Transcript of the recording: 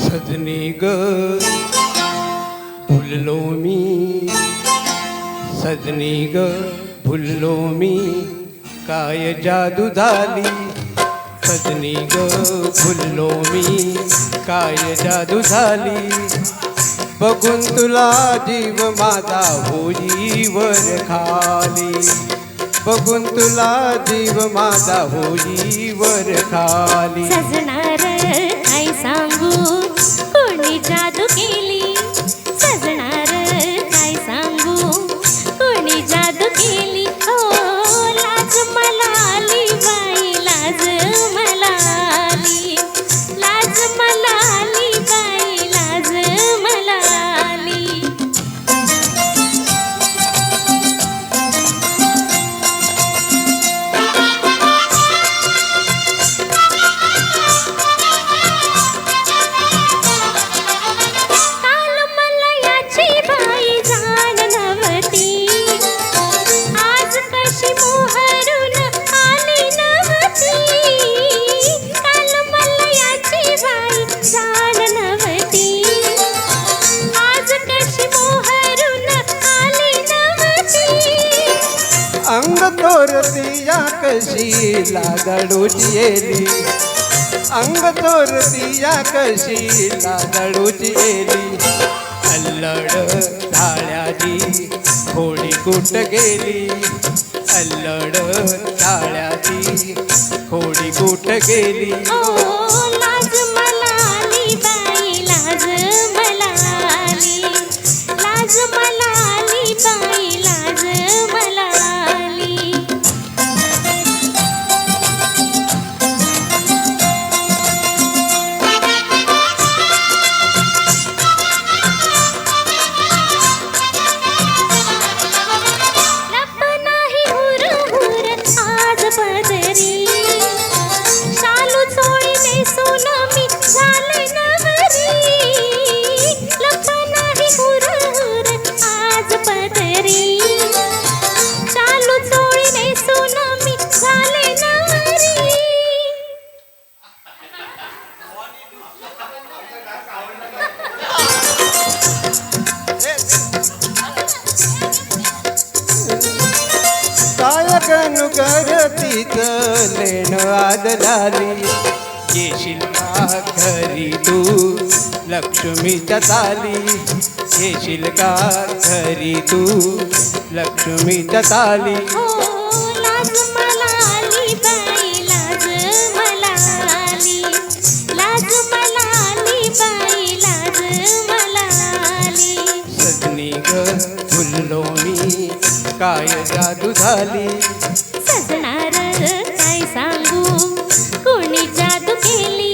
सजनी ग भुललो मी, सजनी ग भुललो मी, काय जादू झाली. सजनी ग भुललो मी, काय जादू झाली. बघून तुला जीव माझा होई वर खाली. बघून तुला जीव माझा होई वर खाली. सजणार काय सांगू कोणी जादू केली. सजणार काय सांगू कोणी जादू केली. हो लाज मला आली बाई, लाज मला आली. लाज मला आली बाई, लाज मला आली. अंग चोरती या कशी लागाडूची येली. अंग चोरती या कशी लागाडूची येली. अल्लड थाळ्याची खोडी कुठ गेली. अल्लड थाळ्याची खोडी कुठ गेली. लाज मला आली बाई, लाज मला आली. लाज मला आली बाई, लाज मला आली. लप नाही हुर हुर आज पदरी. शालू चोळी नेसून मी झाले नवरी. लप नाही हुर हुर आज पदरी. शालू चोळी नेसून मी झाले नवरी. कायकनु करतीच लेण आदलाली. येशील का घरी तू लक्ष्मीच्या चाली. येशील का घरी तू लक्ष्मीच्या चाली. हो लाज मला आली बाई, लाज मला आली. लाज मला आली बाई, लाज मला आली. सजनी ग भुललो मी, काय जादू झाली. सजणार काय सांगू कोणी जादू केली.